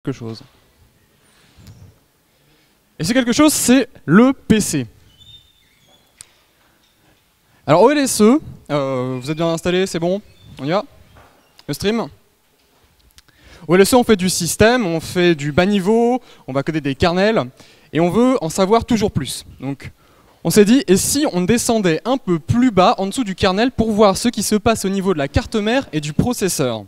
Quelque chose. Et c'est quelque chose, c'est le PC. Alors OLSE, vous êtes bien installé, c'est bon? On y va? Le stream? OLSE, on fait du système, on fait du bas niveau, on va coder des kernels, et on veut en savoir toujours plus. Donc on s'est dit, et si on descendait un peu plus bas, en dessous du kernel, pour voir ce qui se passe au niveau de la carte mère et du processeur?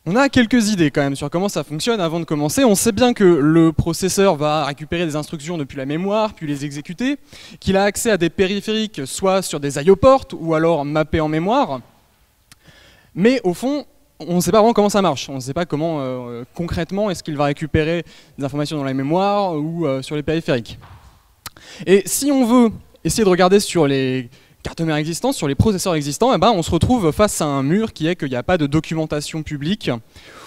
On a quelques idées quand même sur comment ça fonctionne avant de commencer. On sait bien que le processeur va récupérer des instructions depuis la mémoire, puis les exécuter, qu'il a accès à des périphériques, soit sur des I/O ports, ou alors mappés en mémoire. Mais au fond, on ne sait pas vraiment comment ça marche. On ne sait pas comment, concrètement, est-ce qu'il va récupérer des informations dans la mémoire ou sur les périphériques. Et si on veut essayer de regarder sur les cartes mères existantes, sur les processeurs existants, eh ben, on se retrouve face à un mur qui est qu'il n'y a pas de documentation publique,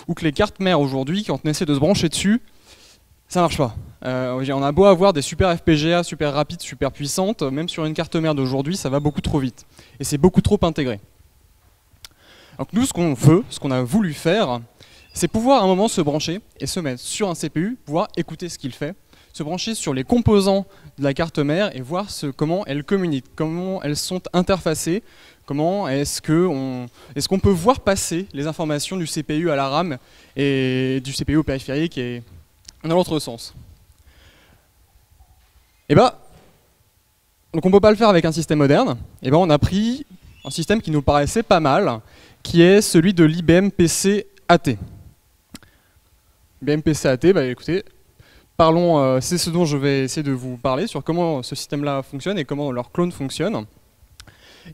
ou que les cartes mères aujourd'hui, quand on essaie de se brancher dessus, ça marche pas. On a beau avoir des super FPGA, super rapides, super puissantes, même sur une carte mère d'aujourd'hui, ça va beaucoup trop vite. Et c'est beaucoup trop intégré. Donc nous, ce qu'on veut, ce qu'on a voulu faire, c'est pouvoir à un moment se brancher et se mettre sur un CPU, pouvoir écouter ce qu'il fait, se brancher sur les composants de la carte mère et voir comment elles communiquent, comment elles sont interfacées, comment est-ce qu'on peut voir passer les informations du CPU à la RAM et du CPU au périphérique et dans l'autre sens. Et bah, donc on ne peut pas le faire avec un système moderne, et ben on a pris un système qui nous paraissait pas mal, qui est celui de l'IBM PC AT. IBM PC AT, bah écoutez, parlons, c'est ce dont je vais essayer de vous parler, sur comment ce système-là fonctionne et comment leur clone fonctionne.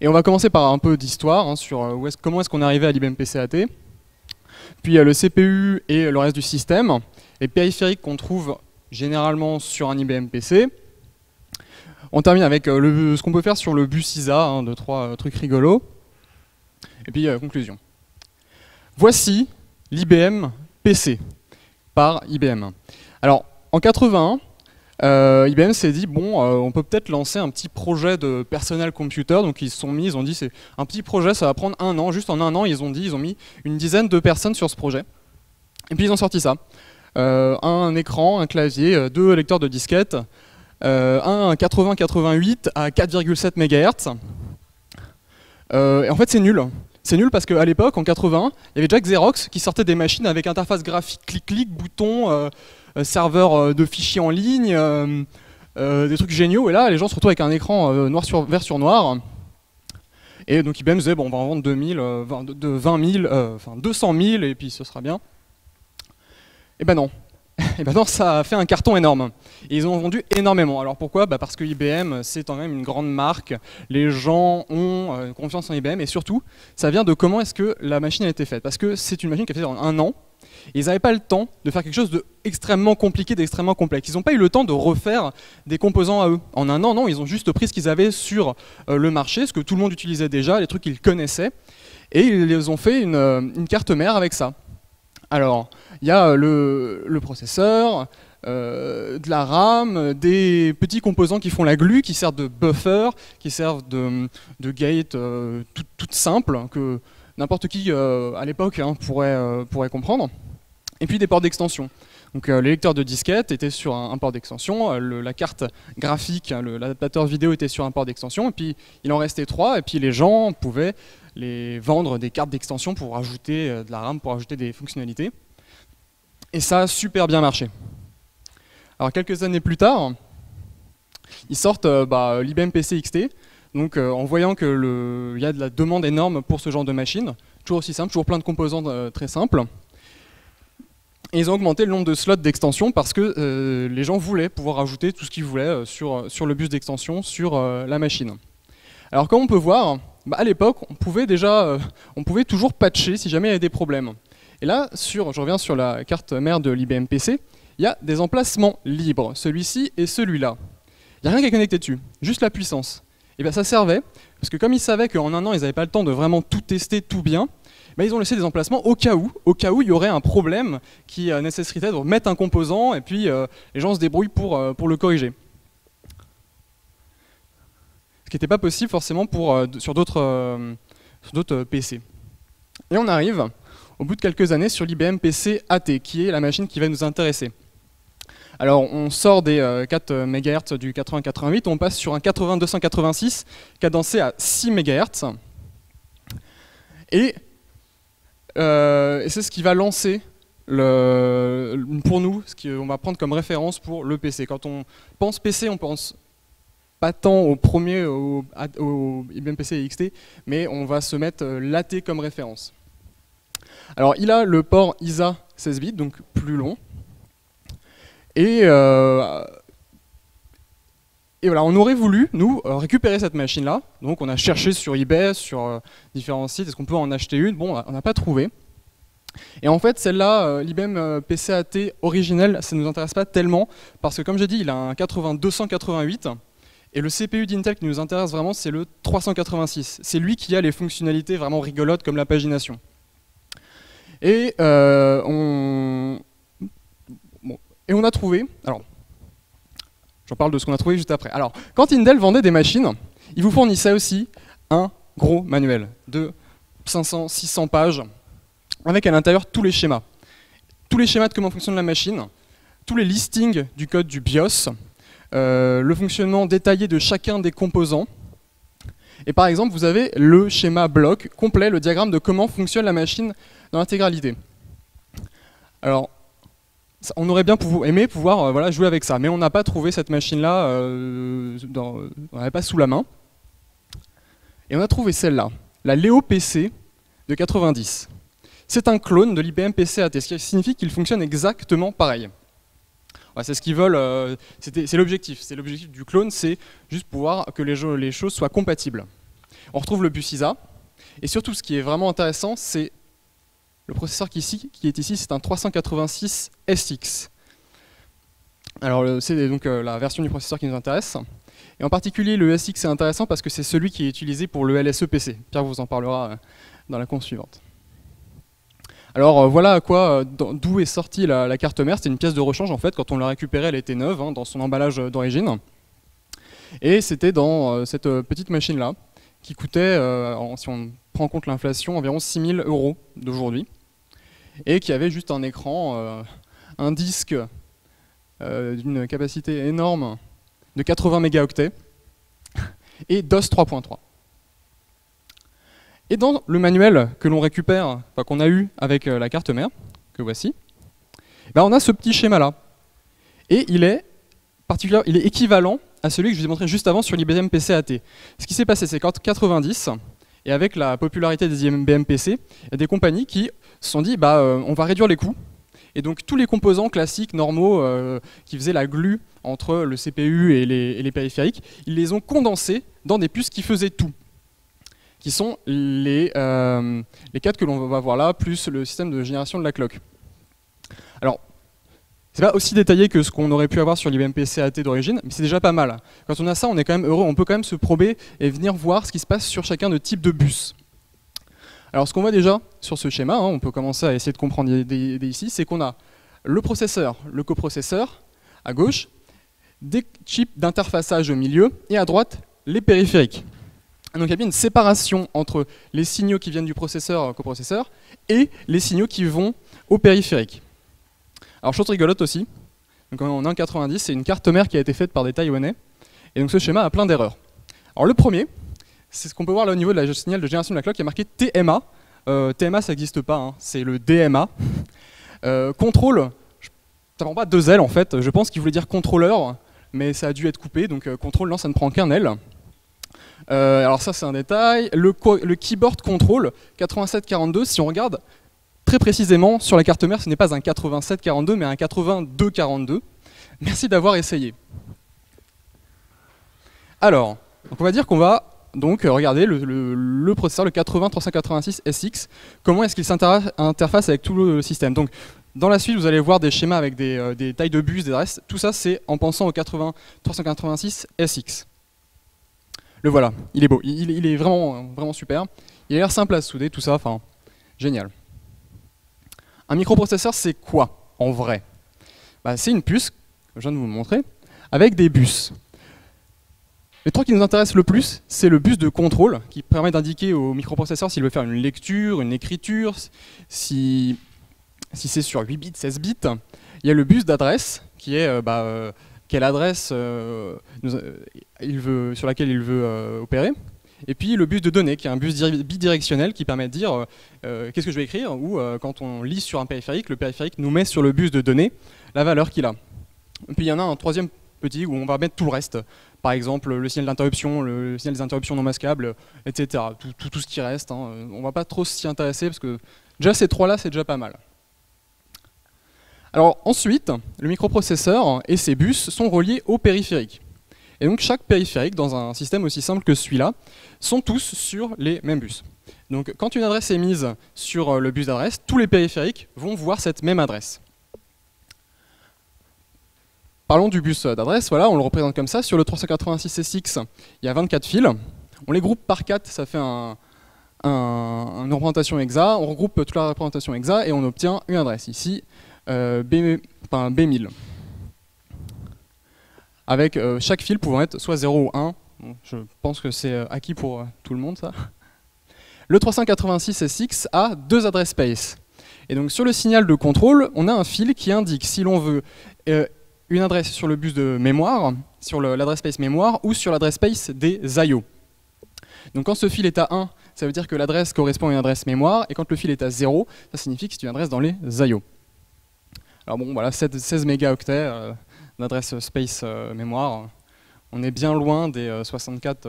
Et on va commencer par un peu d'histoire, hein, sur comment est-ce qu'on est arrivé à l'IBM PC AT. Puis le CPU et le reste du système, les périphériques qu'on trouve généralement sur un IBM PC. On termine avec ce qu'on peut faire sur le bus ISA, hein, 2-3 trucs rigolos. Et puis conclusion. Voici l'IBM PC par IBM. Alors, en 81, IBM s'est dit, bon, on peut peut-être lancer un petit projet de personal computer. Donc ils se sont mis, ils ont dit, c'est un petit projet, ça va prendre 1 an. Juste en 1 an, ils ont mis une dizaine de personnes sur ce projet. Et puis ils ont sorti ça. Un écran, un clavier, 2 lecteurs de disquettes, un 8088 à 4,7 MHz. Et en fait, c'est nul. C'est nul parce qu'à l'époque, en 81, il y avait déjà Xerox qui sortait des machines avec interface graphique clic-clic, bouton, serveur de fichiers en ligne, des trucs géniaux. Et là, les gens se retrouvent avec un écran vert sur noir. Et donc IBM disait, bon, on va en vendre 20 000, enfin 200 000 et puis ce sera bien. Et ben non. Et ben non, ça a fait un carton énorme. Et ils ont vendu énormément. Alors pourquoi? Parce que IBM, c'est quand même une grande marque. Les gens ont confiance en IBM. Et surtout, ça vient de comment est-ce que la machine a été faite. Parce que c'est une machine qui a été faite en 1 an. Et ils n'avaient pas le temps de faire quelque chose d'extrêmement compliqué, d'extrêmement complexe. Ils n'ont pas eu le temps de refaire des composants à eux. En 1 an, non, ils ont juste pris ce qu'ils avaient sur le marché, ce que tout le monde utilisait déjà, les trucs qu'ils connaissaient. Et ils ont fait une carte mère avec ça. Alors, il y a le processeur, de la RAM, des petits composants qui font la glue, qui servent de buffer, qui servent de gate toutes simples, que n'importe qui à l'époque pourrait comprendre. Et puis des ports d'extension. Donc les lecteurs de disquettes étaient sur un port d'extension, la carte graphique, l'adaptateur vidéo était sur un port d'extension, et puis il en restait 3, et puis les gens pouvaient les vendre des cartes d'extension pour ajouter de la RAM, pour ajouter des fonctionnalités. Et ça a super bien marché. Alors quelques années plus tard, ils sortent l'IBM PC XT, donc en voyant qu'il y a de la demande énorme pour ce genre de machine, toujours aussi simple, toujours plein de composants très simples. Et ils ont augmenté le nombre de slots d'extension parce que les gens voulaient pouvoir ajouter tout ce qu'ils voulaient sur le bus d'extension, sur la machine. Alors comme on peut voir, à l'époque, on pouvait toujours patcher si jamais il y avait des problèmes. Et là, je reviens sur la carte mère de l'IBM PC, il y a des emplacements libres, celui-ci et celui-là. Il n'y a rien qui est connecté dessus, juste la puissance. Et bien ça servait, parce que comme ils savaient qu'en 1 an, ils n'avaient pas le temps de vraiment tout tester, tout bien, ils ont laissé des emplacements au cas où il y aurait un problème qui nécessiterait de mettre un composant et puis les gens se débrouillent pour le corriger. Ce qui n'était pas possible forcément sur d'autres PC. Et on arrive au bout de quelques années sur l'IBM PC AT, qui est la machine qui va nous intéresser. Alors on sort des 4 MHz du 80-88, on passe sur un 80-286 cadencé à 6 MHz. Et c'est ce qui va lancer, pour nous, ce qu'on va prendre comme référence pour le PC. Quand on pense PC, on pense pas tant au premier, au IBM PC XT, mais on va se mettre l'AT comme référence. Alors il a le port ISA 16 bits, donc plus long. Et voilà, on aurait voulu, nous, récupérer cette machine-là. Donc on a cherché sur eBay, sur différents sites, est-ce qu'on peut en acheter une? Bon, on n'a pas trouvé. Et en fait, celle-là, l'IBM PC AT originel, ça ne nous intéresse pas tellement, parce que comme j'ai dit, il a un 80-288, et le CPU d'Intel qui nous intéresse vraiment, c'est le 386. C'est lui qui a les fonctionnalités vraiment rigolotes, comme la pagination. Et on a trouvé, alors, j'en parle de ce qu'on a trouvé juste après. Alors, quand Intel vendait des machines, il vous fournissait aussi un gros manuel de 500-600 pages, avec à l'intérieur tous les schémas. Tous les schémas de comment fonctionne la machine, tous les listings du code du BIOS, le fonctionnement détaillé de chacun des composants. Et par exemple, vous avez le schéma bloc complet, le diagramme de comment fonctionne la machine dans l'intégralité. Alors, on aurait bien aimé pouvoir voilà, jouer avec ça, mais on n'a pas trouvé cette machine-là, on n'avait pas sous la main. Et on a trouvé celle-là, la Leo PC de 90. C'est un clone de l'IBM PC AT, ce qui signifie qu'il fonctionne exactement pareil. Ouais, c'est ce qu'ils veulent, c'est l'objectif. C'est l'objectif du clone, c'est juste pouvoir que les choses soient compatibles. On retrouve le bus ISA, et surtout ce qui est vraiment intéressant, c'est le processeur qui est ici, c'est un 386 SX. Alors c'est donc la version du processeur qui nous intéresse. Et en particulier le SX est intéressant parce que c'est celui qui est utilisé pour le LSE PC. Pierre vous en parlera dans la conf suivante. Alors voilà à quoi, d'où est sortie la carte mère. C'était une pièce de rechange en fait. Quand on l'a récupérée, elle était neuve dans son emballage d'origine. Et c'était dans cette petite machine là qui coûtait, si on prend en compte l'inflation, environ 6 000 € d'aujourd'hui. Et qui avait juste un écran, un disque d'une capacité énorme de 80 mégaoctets et DOS 3.3. Et dans le manuel que l'on récupère, enfin, qu'on a eu avec la carte mère, que voici, ben on a ce petit schéma-là. Et il est équivalent à celui que je vous ai montré juste avant sur l'IBM PC AT. Ce qui s'est passé, c'est qu'en 90, et avec la popularité des IBM PC, il y a des compagnies qui se sont dit bah, on va réduire les coûts. Et donc tous les composants classiques, normaux, qui faisaient la glue entre le CPU et les périphériques, ils les ont condensés dans des puces qui faisaient tout. Qui sont les 4 que l'on va voir là, plus le système de génération de la clock. Alors, c'est pas aussi détaillé que ce qu'on aurait pu avoir sur l'IBM PC AT d'origine, mais c'est déjà pas mal. Quand on a ça, on est quand même heureux, on peut quand même se prober et venir voir ce qui se passe sur chacun de types de bus. Alors ce qu'on voit déjà sur ce schéma, on peut commencer à essayer de comprendre ici, c'est qu'on a le processeur, le coprocesseur à gauche, des chips d'interfaçage au milieu, et à droite, les périphériques. Donc il y a bien une séparation entre les signaux qui viennent du processeur coprocesseur et les signaux qui vont au périphérique. Alors chose rigolote aussi, donc on est en 90, c'est une carte mère qui a été faite par des Taïwanais, et donc ce schéma a plein d'erreurs. Alors le premier, c'est ce qu'on peut voir là au niveau de la signal de génération de la clock, qui est marqué TMA. TMA ça n'existe pas, c'est le DMA. Contrôle, ça prend pas 2 L en fait, je pense qu'il voulait dire contrôleur, mais ça a dû être coupé, donc contrôle, non, ça ne prend qu'un L. Alors ça c'est un détail. Le keyboard control 8742, si on regarde très précisément sur la carte mère, ce n'est pas un 8742 mais un 8242. Merci d'avoir essayé. Alors, donc on va dire qu'on va donc regarder le processeur, le 80-386 SX, comment est-ce qu'il s'interface avec tout le système. Donc dans la suite vous allez voir des schémas avec des tailles de bus, des adresses, tout ça c'est en pensant au 80-386 SX. Le voilà, il est beau, il est vraiment, vraiment super. Il a l'air simple à souder, tout ça, enfin, génial. Un microprocesseur, c'est quoi, en vrai? Bah, c'est une puce, que je viens de vous montrer, avec des bus. Les trois qui nous intéressent le plus, c'est le bus de contrôle, qui permet d'indiquer au microprocesseur s'il veut faire une lecture, une écriture, si c'est sur 8 bits, 16 bits. Il y a le bus d'adresse, qui est quelle adresse sur laquelle il veut opérer. Et puis le bus de données, qui est un bus bidirectionnel qui permet de dire qu'est-ce que je vais écrire, ou quand on lit sur un périphérique, le périphérique nous met sur le bus de données la valeur qu'il a. Et puis il y en a un troisième petit où on va mettre tout le reste. Par exemple, le signal d'interruption, le signal des interruptions non masquables, etc. Tout ce qui reste. Hein. On ne va pas trop s'y intéresser parce que déjà ces trois-là, c'est déjà pas mal. Alors ensuite, le microprocesseur et ses bus sont reliés au périphérique. Et donc chaque périphérique, dans un système aussi simple que celui-là, sont tous sur les mêmes bus. Donc quand une adresse est mise sur le bus d'adresse, tous les périphériques vont voir cette même adresse. Parlons du bus d'adresse, voilà, on le représente comme ça. Sur le 386SX, il y a 24 fils. On les groupe par 4, ça fait une représentation hexa. On regroupe toute la représentation hexa et on obtient une adresse. Ici, B1000. Avec chaque fil pouvant être soit 0 ou 1. Bon, je pense que c'est acquis pour tout le monde, ça. Le 386SX a deux adresses space. Et donc sur le signal de contrôle, on a un fil qui indique si l'on veut une adresse sur le bus de mémoire, sur l'adresse space mémoire, ou sur l'adresse space des IO. Donc quand ce fil est à 1, ça veut dire que l'adresse correspond à une adresse mémoire, et quand le fil est à 0, ça signifie que c'est une adresse dans les IO. Alors bon, voilà, 16 mégaoctets d'adresse space mémoire. On est bien loin des 64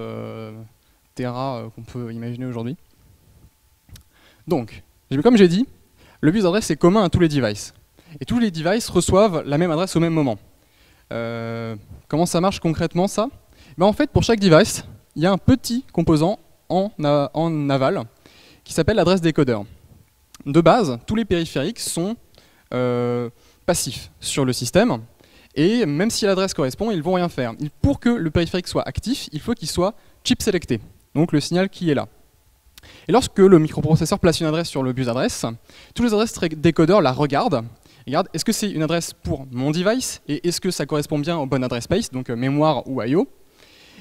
Tera qu'on peut imaginer aujourd'hui. Donc, comme j'ai dit, le bus d'adresse est commun à tous les devices. Et tous les devices reçoivent la même adresse au même moment. Comment ça marche concrètement, ça? En fait, pour chaque device, il y a un petit composant en aval qui s'appelle l'adresse décodeur. De base, tous les périphériques sont passifs sur le système, et même si l'adresse correspond, ils ne vont rien faire. Pour que le périphérique soit actif, il faut qu'il soit chip selecté, donc le signal qui est là. Et lorsque le microprocesseur place une adresse sur le bus d'adresse, tous les adresses décodeurs la regardent. Regarde, est-ce que c'est une adresse pour mon device et est-ce que ça correspond bien aux bonnes adresses space, donc mémoire ou I/O.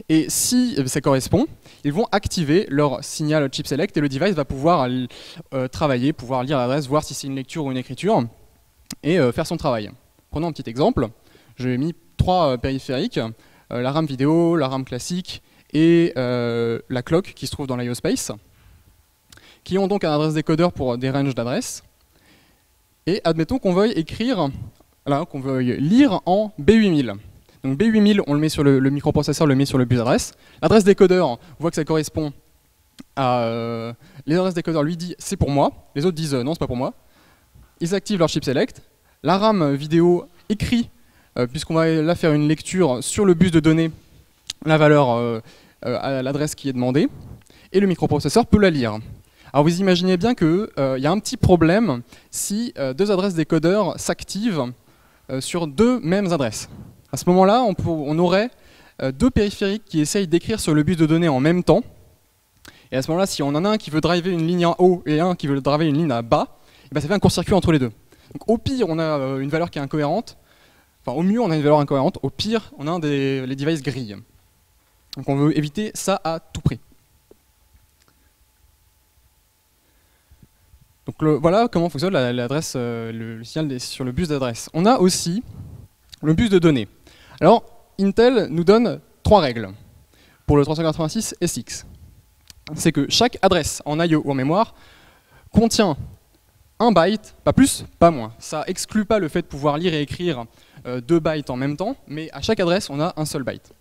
Et si ça correspond, ils vont activer leur signal chip select et le device va pouvoir travailler, pouvoir lire l'adresse, voir si c'est une lecture ou une écriture et faire son travail. Prenons un petit exemple. J'ai mis 3 périphériques, la RAM vidéo, la RAM classique et la clock qui se trouve dans l'IO space, qui ont donc un adresse décodeur pour des ranges d'adresses. Et admettons qu'on veuille écrire, qu'on veuille lire en B8000. Donc B8000, on le met sur le microprocesseur, le met sur le bus d'adresse. L'adresse décodeur, on voit que ça correspond à... les adresses décodeurs lui disent c'est pour moi, les autres disent non, c'est pas pour moi. Ils activent leur chip select. La RAM vidéo écrit, puisqu'on va là faire une lecture sur le bus de données, la valeur à l'adresse qui est demandée. Et le microprocesseur peut la lire. Alors vous imaginez bien qu'il y a un petit problème si deux adresses décodeurs s'activent sur deux mêmes adresses. À ce moment-là, on aurait deux périphériques qui essayent d'écrire sur le bus de données en même temps. Et à ce moment-là, si on en a un qui veut driver une ligne en haut et un qui veut driver une ligne à bas, et ben ça fait un court-circuit entre les deux. Donc au pire, on a une valeur qui est incohérente. Enfin, au mieux, on a une valeur incohérente. Au pire, on a les devices grillent. Donc on veut éviter ça à tout prix. Donc voilà comment fonctionne l'adresse, le signal sur le bus d'adresse. On a aussi le bus de données. Alors, Intel nous donne 3 règles pour le 386SX. C'est que chaque adresse en I/O ou en mémoire contient 1 byte, pas plus, pas moins. Ça exclut pas le fait de pouvoir lire et écrire 2 bytes en même temps, mais à chaque adresse, on a un seul byte.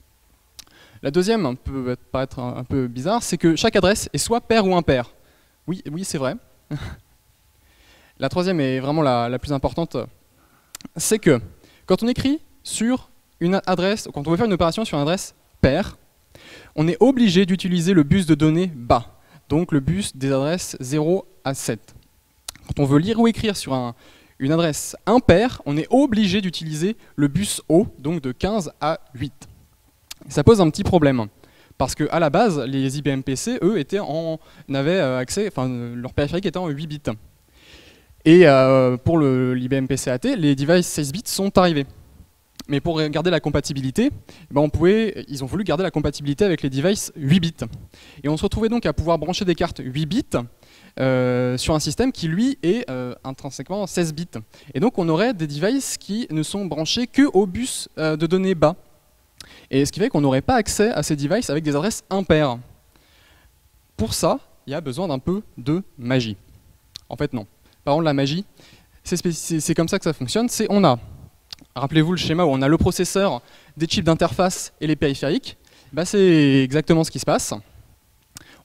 La deuxième peut paraître un peu bizarre, c'est que chaque adresse est soit pair ou impair. Oui, c'est vrai. La troisième est vraiment la plus importante, c'est que quand on écrit sur une adresse, quand on veut faire une opération sur une adresse pair, on est obligé d'utiliser le bus de données bas, donc le bus des adresses 0 à 7. Quand on veut lire ou écrire sur une adresse impair, on est obligé d'utiliser le bus haut, donc de 15 à 8. Ça pose un petit problème. Parce qu'à la base, les IBM PC, eux, n'avaient accès, enfin, leur périphérique était en 8 bits. Et pour l'IBM PC AT, les devices 16 bits sont arrivés. Mais pour garder la compatibilité, ils ont voulu garder la compatibilité avec les devices 8 bits. Et on se retrouvait donc à pouvoir brancher des cartes 8 bits sur un système qui, lui, est intrinsèquement 16 bits. Et donc on aurait des devices qui ne sont branchés que au bus de données bas. Et ce qui fait qu'on n'aurait pas accès à ces devices avec des adresses impaires. Pour ça, il y a besoin d'un peu de magie. En fait, non. Par contre, la magie, c'est comme ça que ça fonctionne. On a, rappelez-vous le schéma où on a le processeur, des chips d'interface et les périphériques. C'est exactement ce qui se passe.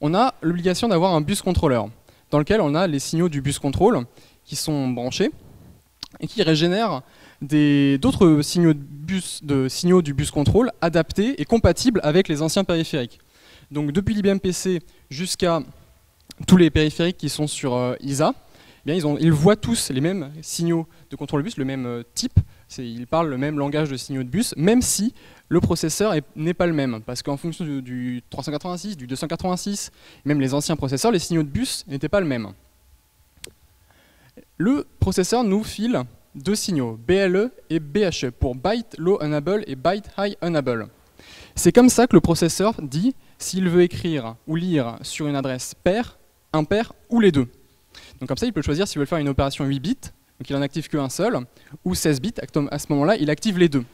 On a l'obligation d'avoir un bus controller, dans lequel on a les signaux du bus control qui sont branchés et qui régénèrent d'autres signaux, signaux du bus control adaptés et compatibles avec les anciens périphériques. Donc depuis l'IBM PC jusqu'à tous les périphériques qui sont sur ISA, ils voient tous les mêmes signaux de contrôle bus, le même type, ils parlent le même langage de signaux de bus, même si le processeur n'est pas le même. Parce qu'en fonction du 386, du 286, même les anciens processeurs, les signaux de bus n'étaient pas le même. Le processeur nous file deux signaux, BLE et BHE, pour Byte Low Enable et Byte High Enable. C'est comme ça que le processeur dit s'il veut écrire ou lire sur une adresse paire, impaire ou les deux. Donc comme ça, il peut choisir s'il veut faire une opération 8 bits, donc il n'en active qu'un seul, ou 16 bits, à ce moment-là, il active les deux.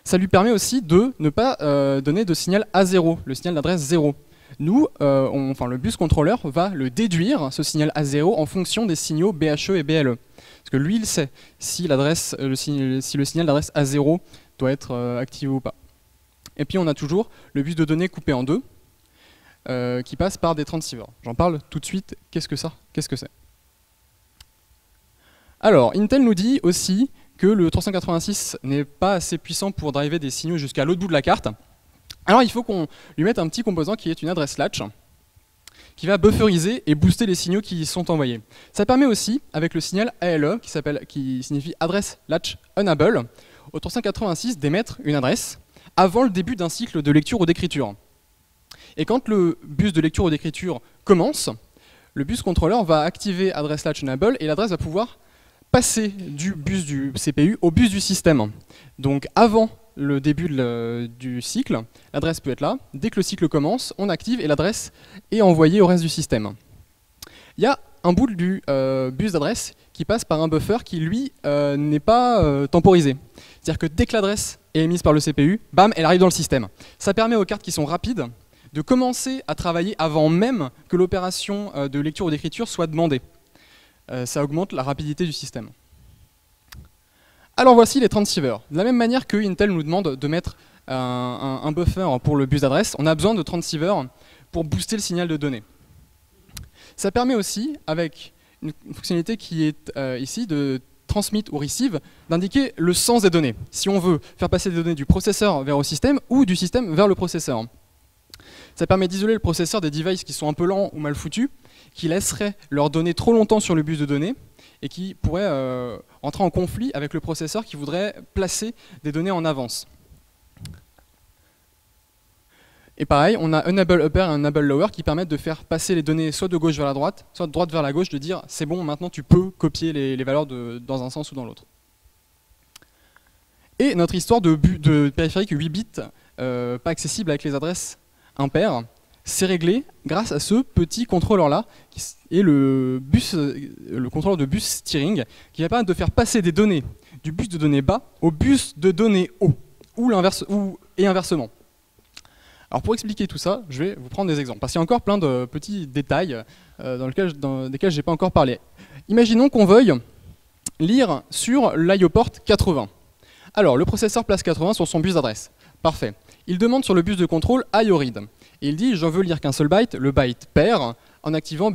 Ça lui permet aussi de ne pas donner de signal A0, le signal d'adresse 0. Nous, le bus controller va le déduire, ce signal A0, en fonction des signaux BHE et BLE. Parce que lui, il sait si le signal d'adresse A0 doit être activé ou pas. Et puis on a toujours le bus de données coupé en deux, qui passe par des transceivers. J'en parle tout de suite. Qu'est-ce que c'est? Alors, Intel nous dit aussi que le 386 n'est pas assez puissant pour driver des signaux jusqu'à l'autre bout de la carte. Alors il faut qu'on lui mette un petit composant qui est une adresse latch, qui va bufferiser et booster les signaux qui y sont envoyés. Ça permet aussi, avec le signal ALE, qui signifie Address Latch Enable, au 386 d'émettre une adresse avant le début d'un cycle de lecture ou d'écriture. Et quand le bus de lecture ou d'écriture commence, le bus controller va activer Address Latch Enable et l'adresse va pouvoir passer du bus du CPU au bus du système. Donc avant le début du cycle, l'adresse peut être là. Dès que le cycle commence, on active et l'adresse est envoyée au reste du système. Il y a un bout du bus d'adresse qui passe par un buffer qui, lui, n'est pas temporisé. C'est-à-dire que dès que l'adresse est émise par le CPU, bam, elle arrive dans le système. Ça permet aux cartes qui sont rapides de commencer à travailler avant même que l'opération de lecture ou d'écriture soit demandée. Ça augmente la rapidité du système. Alors voici les transceivers. De la même manière que Intel nous demande de mettre un buffer pour le bus d'adresse, on a besoin de transceivers pour booster le signal de données. Ça permet aussi, avec une fonctionnalité qui est ici, de transmit ou receive, d'indiquer le sens des données. Si on veut faire passer des données du processeur vers le système ou du système vers le processeur. Ça permet d'isoler le processeur des devices qui sont un peu lents ou mal foutus, qui laisseraient leurs données trop longtemps sur le bus de données et qui pourraient entrer en conflit avec le processeur qui voudrait placer des données en avance. Et pareil, on a Enable Upper et Enable Lower qui permettent de faire passer les données soit de gauche vers la droite, soit de droite vers la gauche, de dire c'est bon, maintenant tu peux copier les valeurs dans un sens ou dans l'autre. Et notre histoire de périphérique 8 bits, pas accessible avec les adresses impaires, c'est réglé grâce à ce petit contrôleur-là, qui est le contrôleur de bus steering, qui va permettre de faire passer des données du bus de données bas au bus de données haut, et inversement. Alors pour expliquer tout ça, je vais vous prendre des exemples, parce qu'il y a encore plein de petits détails desquels je n'ai pas encore parlé. Imaginons qu'on veuille lire sur l'IO port 80. Alors le processeur place 80 sur son bus d'adresse. Parfait. Il demande sur le bus de contrôle IO read. Et il dit, je veux lire qu'un seul byte, le byte pair, en activant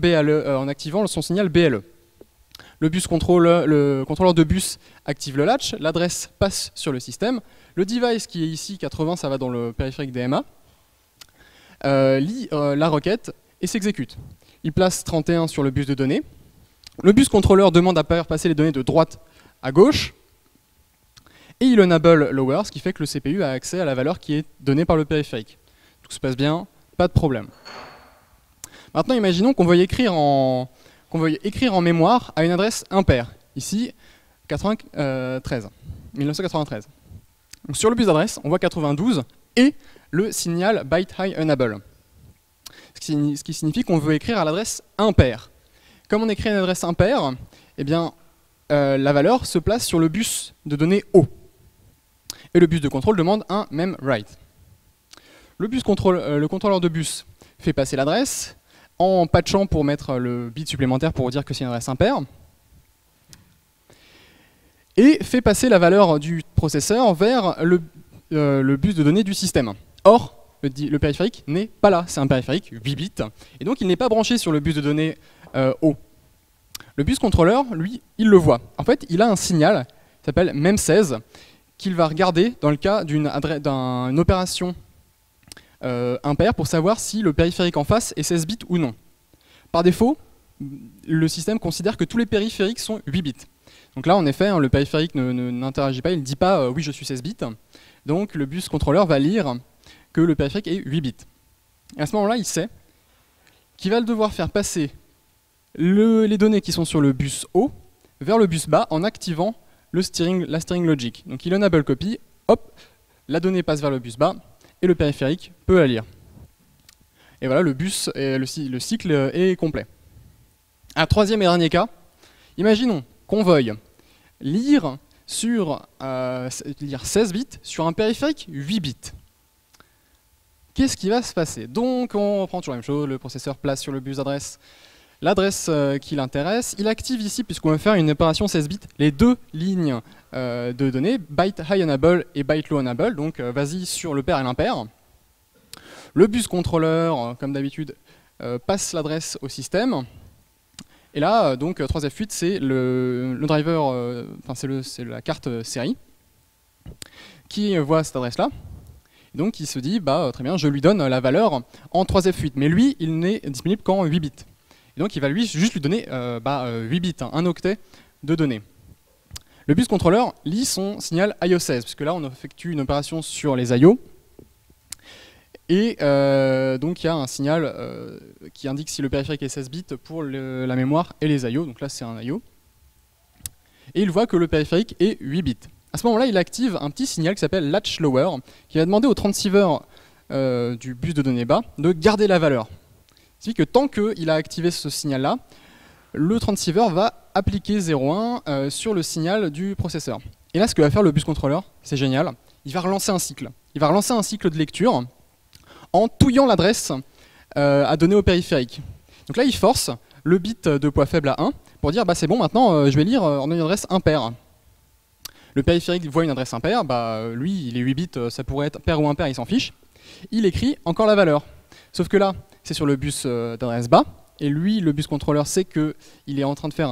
son signal BLE. Le contrôleur de bus active le latch, l'adresse passe sur le système. Le device qui est ici, 80, ça va dans le périphérique DMA, lit la requête et s'exécute. Il place 31 sur le bus de données. Le bus contrôleur demande à faire passer les données de droite à gauche. Et il enable lower, ce qui fait que le CPU a accès à la valeur qui est donnée par le périphérique. Tout se passe bien, pas de problème. Maintenant, imaginons qu'on veuille écrire en mémoire à une adresse impaire. Ici, 1993. Donc, sur le bus d'adresse, on voit 92 et le signal byte high enable. Ce qui signifie qu'on veut écrire à l'adresse impair. Comme on écrit une adresse impair, eh bien, la valeur se place sur le bus de données haut. Et le bus de contrôle demande un memWrite. Le contrôleur de bus fait passer l'adresse en patchant pour mettre le bit supplémentaire pour dire que c'est une adresse impair. Et fait passer la valeur du processeur vers le bus de données du système. Or, le périphérique n'est pas là, c'est un périphérique 8 bits, et donc il n'est pas branché sur le bus de données haut. Le bus contrôleur, lui, il le voit. En fait, il a un signal qui s'appelle mem16, qu'il va regarder dans le cas d'une opération impair pour savoir si le périphérique en face est 16 bits ou non. Par défaut, le système considère que tous les périphériques sont 8 bits. Donc là, en effet, le périphérique n'interagit pas, il ne dit pas oui, je suis 16 bits. Donc le bus contrôleur va lire que le périphérique est 8 bits. Et à ce moment-là, il sait qu'il va devoir faire passer les données qui sont sur le bus haut vers le bus bas en activant la steering logic. Donc il enable copy, hop, la donnée passe vers le bus bas et le périphérique peut la lire. Et voilà, le cycle est complet. Un troisième et dernier cas, imaginons qu'on veuille lire 16 bits sur un périphérique 8 bits. Qu'est-ce qui va se passer? Donc on reprend toujours la même chose, le processeur place sur le bus d'adresse l'adresse qui l'intéresse. Il active ici, puisqu'on va faire une opération 16 bits, les deux lignes de données, byte high enable et byte low enable, donc vas-y sur le pair et l'impair. Le bus contrôleur, comme d'habitude, passe l'adresse au système. Et là, donc 3F8, c'est le driver, c'est la carte série qui voit cette adresse-là. Donc il se dit, bah, très bien, je lui donne la valeur en 3F8. Mais lui, il n'est disponible qu'en 8 bits. Et donc il va juste lui donner 8 bits, un octet de données. Le bus contrôleur lit son signal IO16, puisque là on effectue une opération sur les IO. Et donc il y a un signal qui indique si le périphérique est 16 bits pour la mémoire et les IO. Donc là c'est un IO. Et il voit que le périphérique est 8 bits. À ce moment-là, il active un petit signal qui s'appelle latch lower, qui va demander au transceiver du bus de données bas de garder la valeur. C'est-à-dire que tant qu'il a activé ce signal-là, le transceiver va appliquer 0,1 sur le signal du processeur. Et là, ce que va faire le bus contrôleur, c'est génial, il va relancer un cycle. Il va relancer un cycle de lecture en touillant l'adresse à donner au périphérique. Donc là, il force le bit de poids faible à 1 pour dire bah, c'est bon, maintenant je vais lire en une adresse impair. Le périphérique voit une adresse impair, bah, lui, il est 8 bits, ça pourrait être pair ou impair, il s'en fiche. Il écrit encore la valeur. Sauf que là, c'est sur le bus d'adresse bas, et lui, le bus contrôleur, sait qu'il est en train de faire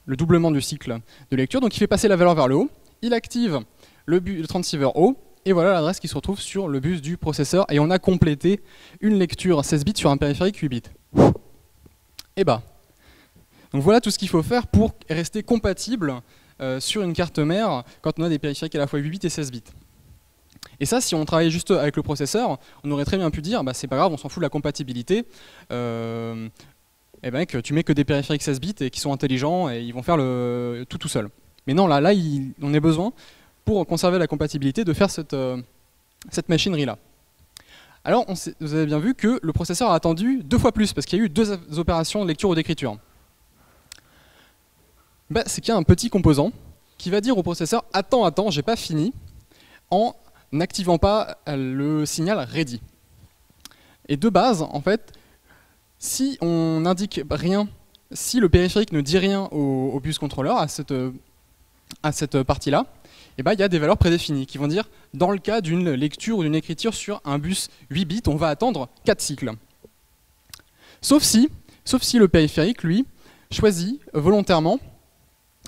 le doublement du cycle de lecture, donc il fait passer la valeur vers le haut, il active le transceiver haut, et voilà l'adresse qui se retrouve sur le bus du processeur, et on a complété une lecture 16 bits sur un périphérique 8 bits. Et bah. Donc voilà tout ce qu'il faut faire pour rester compatible sur une carte mère quand on a des périphériques à la fois 8 bits et 16 bits. Et ça, si on travaillait juste avec le processeur, on aurait très bien pu dire, bah, c'est pas grave, on s'en fout de la compatibilité, et ben, que tu mets que des périphériques 16 bits et qui sont intelligents et ils vont faire tout seul. Mais non, là on a besoin, pour conserver la compatibilité, de faire cette machinerie-là. Alors, vous avez bien vu que le processeur a attendu 2 fois plus, parce qu'il y a eu 2 opérations de lecture ou d'écriture. Bah, c'est qu'il y a un petit composant qui va dire au processeur « Attends, j'ai pas fini », en n'activant pas le signal ready. Et de base, en fait, si on n'indique rien, si le périphérique ne dit rien au bus contrôleur, à cette partie-là, eh ben, y a des valeurs prédéfinies qui vont dire, dans le cas d'une lecture ou d'une écriture sur un bus 8 bits, on va attendre 4 cycles. Sauf si le périphérique, lui, choisit volontairement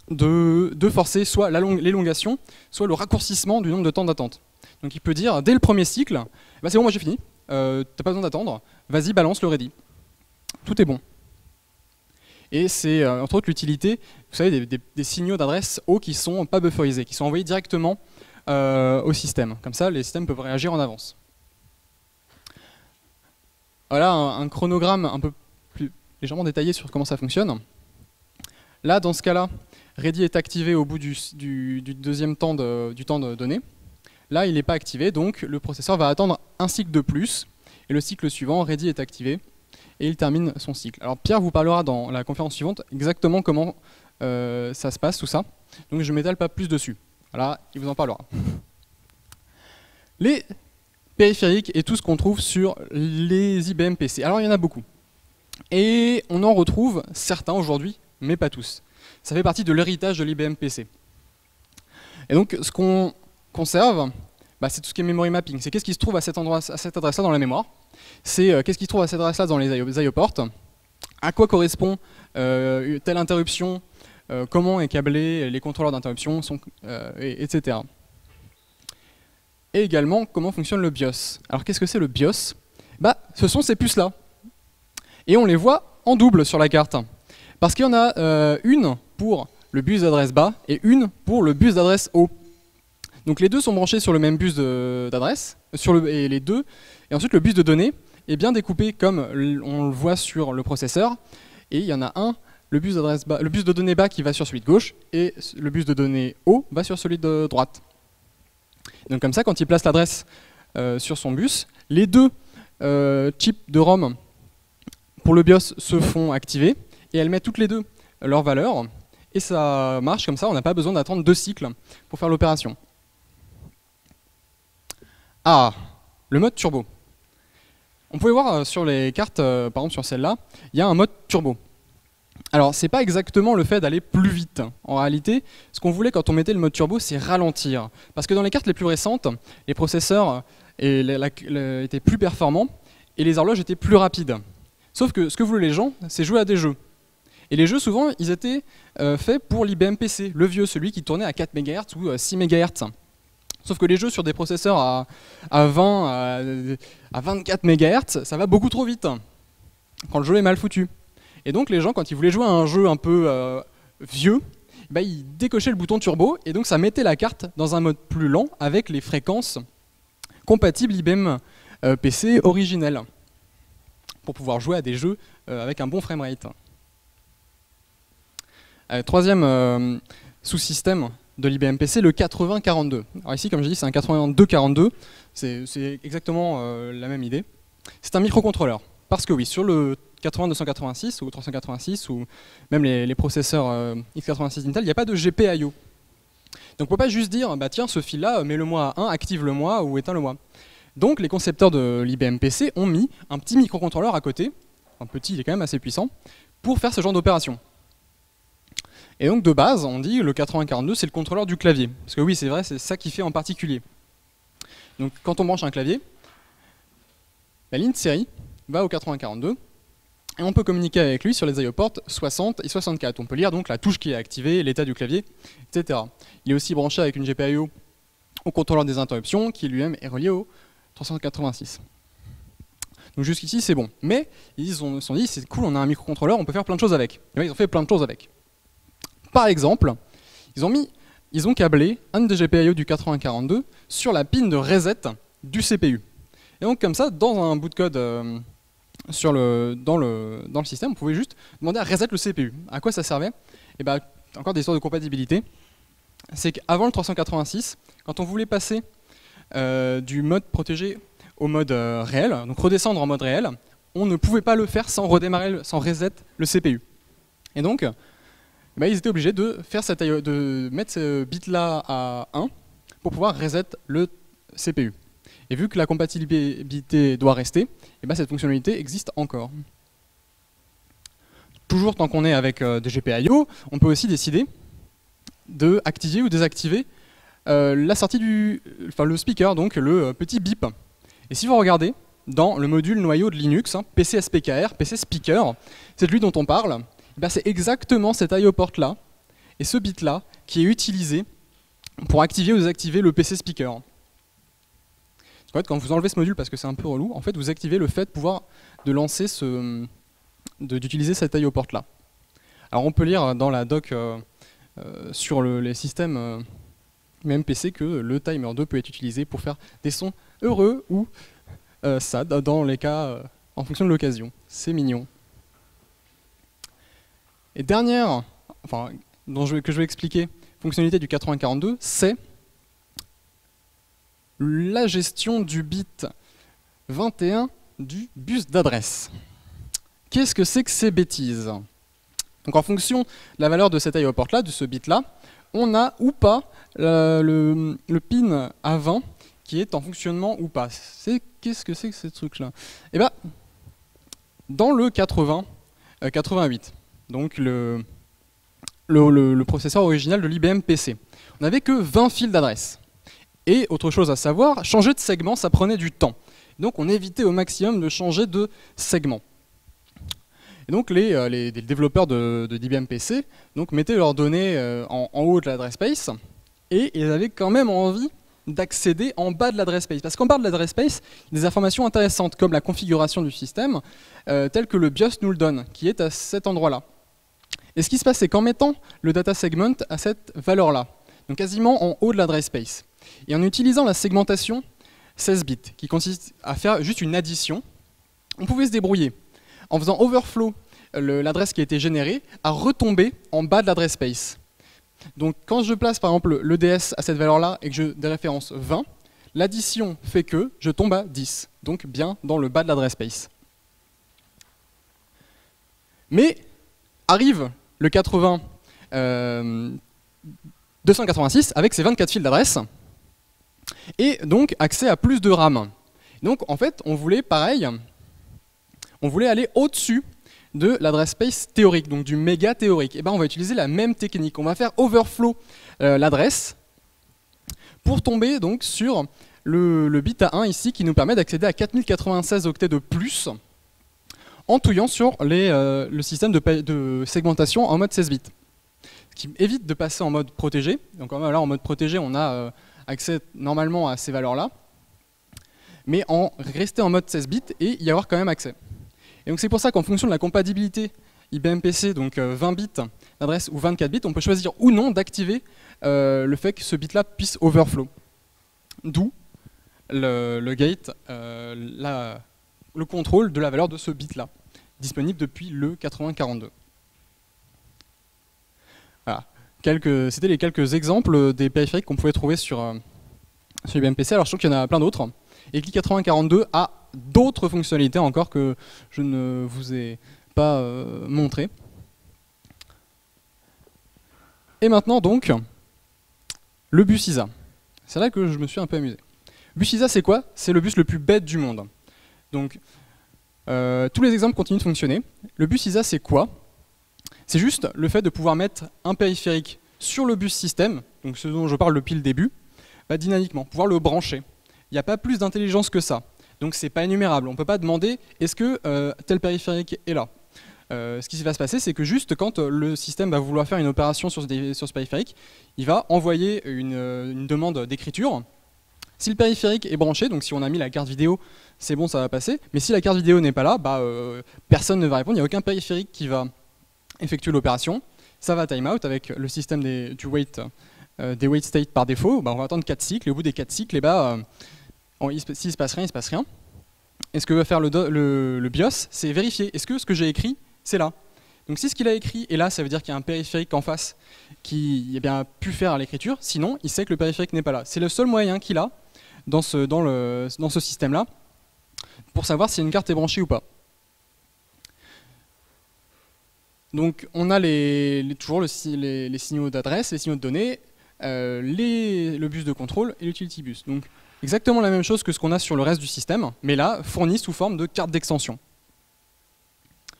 de forcer soit l'élongation, soit le raccourcissement du nombre de temps d'attente. Donc il peut dire, dès le premier cycle, bah c'est bon, moi j'ai fini, t'as pas besoin d'attendre, vas-y, balance le ready. Tout est bon. Et c'est entre autres l'utilité, vous savez, des signaux d'adresse haut qui ne sont pas bufferisés, qui sont envoyés directement au système. Comme ça, les systèmes peuvent réagir en avance. Voilà un chronogramme un peu plus légèrement détaillé sur comment ça fonctionne. Là, dans ce cas-là, ready est activé au bout du deuxième temps du temps de données. Là, il n'est pas activé, donc le processeur va attendre un cycle de plus, et le cycle suivant, ready, est activé, et il termine son cycle. Alors Pierre vous parlera dans la conférence suivante exactement comment ça se passe, tout ça. Donc je ne m'étale pas plus dessus. Voilà, il vous en parlera. Les périphériques et tout ce qu'on trouve sur les IBM PC. Alors il y en a beaucoup. Et on en retrouve certains aujourd'hui, mais pas tous. Ça fait partie de l'héritage de l'IBM PC. Et donc ce qu'on conserve, c'est tout ce qui est memory mapping. C'est qu'est-ce qui se trouve à cet endroit, à cette adresse-là dans la mémoire. C'est qu'est-ce qui se trouve à cette adresse-là dans les IO ports. À quoi correspond telle interruption, comment est câblé les contrôleurs d'interruption, etc. Et également comment fonctionne le BIOS. Alors qu'est-ce que c'est le BIOS? Ce sont ces puces-là. Et on les voit en double sur la carte. Parce qu'il y en a une pour le bus d'adresse bas et une pour le bus d'adresse haut. Donc les deux sont branchés sur le même bus d'adresse, et les deux. Et ensuite le bus de données est bien découpé comme on le voit sur le processeur. Et il y en a un, le bus de données bas qui va sur celui de gauche, et le bus de données haut va sur celui de droite. Donc comme ça, quand il place l'adresse sur son bus, les deux chips de ROM pour le BIOS se font activer, et elles mettent toutes les deux leurs valeurs, et ça marche comme ça, on n'a pas besoin d'attendre 2 cycles pour faire l'opération. Ah, le mode turbo. On pouvait voir sur les cartes, par exemple sur celle-là, il y a un mode turbo. Alors, c'est pas exactement le fait d'aller plus vite. En réalité, ce qu'on voulait quand on mettait le mode turbo, c'est ralentir. Parce que dans les cartes les plus récentes, les processeurs étaient plus performants et les horloges étaient plus rapides. Sauf que ce que voulaient les gens, c'est jouer à des jeux. Et les jeux, souvent, ils étaient faits pour l'IBM PC, le vieux, celui qui tournait à 4 MHz ou 6 MHz. Sauf que les jeux sur des processeurs à 20, à 24 MHz, ça va beaucoup trop vite, quand le jeu est mal foutu. Et donc les gens, quand ils voulaient jouer à un jeu un peu vieux, ils décochaient le bouton turbo, et donc ça mettait la carte dans un mode plus lent, avec les fréquences compatibles IBM PC originelles, pour pouvoir jouer à des jeux avec un bon framerate. Troisième sous-système de l'IBM PC, le 8042. Alors ici, comme je dis, c'est un 8242, c'est exactement la même idée. C'est un microcontrôleur, parce que oui, sur le 80286 ou 386 ou même les processeurs x86 Intel, il n'y a pas de GPIO. Donc on ne peut pas juste dire, tiens, ce fil-là, mets-le-moi à 1, active-le-moi ou éteins-le-moi. Donc les concepteurs de l'IBM PC ont mis un petit microcontrôleur à côté, un petit, il est quand même assez puissant, pour faire ce genre d'opération. Et donc de base, on dit le 8042, c'est le contrôleur du clavier. Parce que oui, c'est vrai, c'est ça qui fait en particulier. Donc quand on branche un clavier, la ligne de série va au 8042, et on peut communiquer avec lui sur les IO ports 60 et 64. On peut lire donc la touche qui est activée, l'état du clavier, etc. Il est aussi branché avec une GPIO au contrôleur des interruptions, qui lui-même est relié au 386. Donc jusqu'ici c'est bon. Mais ils se sont dit, c'est cool, on a un microcontrôleur, on peut faire plein de choses avec. Et là, ils ont fait plein de choses avec. Par exemple, ils ont câblé un des GPIO du 8042 sur la pin de reset du CPU. Et donc comme ça, dans un bout de code dans le système, on pouvait juste demander à reset le CPU. À quoi ça servait? Et encore des histoires de compatibilité. C'est qu'avant le 386, quand on voulait passer du mode protégé au mode réel, donc redescendre en mode réel, on ne pouvait pas le faire sans redémarrer, sans reset le CPU. Et donc, ils étaient obligés de mettre ce bit-là à 1 pour pouvoir reset le CPU. Et vu que la compatibilité doit rester, cette fonctionnalité existe encore. Toujours tant qu'on est avec des GPIO, on peut aussi décider de activer ou désactiver la sortie le speaker, donc le petit bip. Et si vous regardez dans le module noyau de Linux, PC SPKR, PC Speaker, c'est de lui dont on parle, c'est exactement cet IO port là et ce bit là qui est utilisé pour activer ou désactiver le PC Speaker. En fait, quand vous enlevez ce module parce que c'est un peu relou, en fait vous activez le fait de lancer d'utiliser cet IO port là. Alors on peut lire dans la doc sur les systèmes même PC que le timer 2 peut être utilisé pour faire des sons heureux ou sad dans les cas en fonction de l'occasion. C'est mignon. Et dernière, que je vais expliquer, fonctionnalité du 8042, c'est la gestion du bit 21 du bus d'adresse. Qu'est-ce que c'est que ces bêtises? Donc en fonction de la valeur de cet IO port là, de ce bit là, on a ou pas le pin A20 qui est en fonctionnement ou pas. Qu'est-ce que c'est que ce truc là? Eh bien, dans le 88, donc le processeur original de l'IBM PC, on n'avait que 20 fils d'adresse. Et autre chose à savoir, changer de segment, ça prenait du temps. Donc on évitait au maximum de changer de segment. Et donc les développeurs de d'IBM PC mettaient leurs données en haut de l'adresse space, et ils avaient quand même envie d'accéder en bas de l'adresse space. Parce qu'en bas de l'adresse space, il y a des informations intéressantes, comme la configuration du système, telle que le BIOS nous le donne, qui est à cet endroit-là. Et ce qui se passe, c'est qu'en mettant le data segment à cette valeur-là, donc quasiment en haut de l'adresse space, et en utilisant la segmentation 16 bits, qui consiste à faire juste une addition, on pouvait se débrouiller en faisant overflow l'adresse qui a été générée à retomber en bas de l'adresse space. Donc quand je place par exemple l'EDS à cette valeur-là et que je déréférence 20, l'addition fait que je tombe à 10, donc bien dans le bas de l'adresse space. Mais arrive le 286 avec ses 24 fils d'adresse, et donc accès à plus de RAM. Donc en fait, on voulait pareil, on voulait aller au-dessus de l'adresse space théorique, donc du méga théorique. Et ben on va utiliser la même technique. On va faire overflow l'adresse pour tomber donc sur le bit A1 ici qui nous permet d'accéder à 4096 octets de plus en touillant sur le système de segmentation en mode 16 bits. Ce qui évite de passer en mode protégé. Donc là en mode protégé on a accès normalement à ces valeurs-là, mais rester en mode 16 bits et y avoir quand même accès. Et donc c'est pour ça qu'en fonction de la compatibilité IBM PC, donc 20 bits d'adresse ou 24 bits, on peut choisir ou non d'activer le fait que ce bit-là puisse overflow. D'où le gate, le contrôle de la valeur de ce bit-là, disponible depuis le 8042. Voilà. C'était les quelques exemples des périphériques qu'on pouvait trouver sur IBM PC. Alors je trouve qu'il y en a plein d'autres. Et que l'I8042 a d'autres fonctionnalités encore que je ne vous ai pas montrées. Et maintenant donc, le bus ISA. C'est là que je me suis un peu amusé. Bus ISA c'est quoi? C'est le bus le plus bête du monde. Donc, tous les exemples continuent de fonctionner. Le bus ISA c'est quoi? C'est juste le fait de pouvoir mettre un périphérique sur le bus système, donc ce dont je parle depuis le début, dynamiquement, pouvoir le brancher. Il n'y a pas plus d'intelligence que ça. Donc c'est pas énumérable. On ne peut pas demander est-ce que tel périphérique est là. Ce qui va se passer, c'est que juste quand le système va vouloir faire une opération sur ce périphérique, il va envoyer une demande d'écriture. Si le périphérique est branché, donc si on a mis la carte vidéo, c'est bon, ça va passer. Mais si la carte vidéo n'est pas là, personne ne va répondre. Il n'y a aucun périphérique qui va effectuer l'opération. Ça va timeout avec le système des wait state par défaut. On va attendre 4 cycles, et au bout des 4 cycles, s'il ne se passe rien, il ne se passe rien. Et ce que va faire le BIOS, c'est vérifier, est-ce que ce que j'ai écrit, c'est là? Donc si ce qu'il a écrit est là, ça veut dire qu'il y a un périphérique en face qui a pu faire l'écriture, sinon il sait que le périphérique n'est pas là. C'est le seul moyen qu'il a dans ce système-là pour savoir si une carte est branchée ou pas. Donc on a toujours les signaux d'adresse, les signaux de données, le bus de contrôle et l'utility bus. Donc exactement la même chose que ce qu'on a sur le reste du système, mais là fourni sous forme de carte d'extension.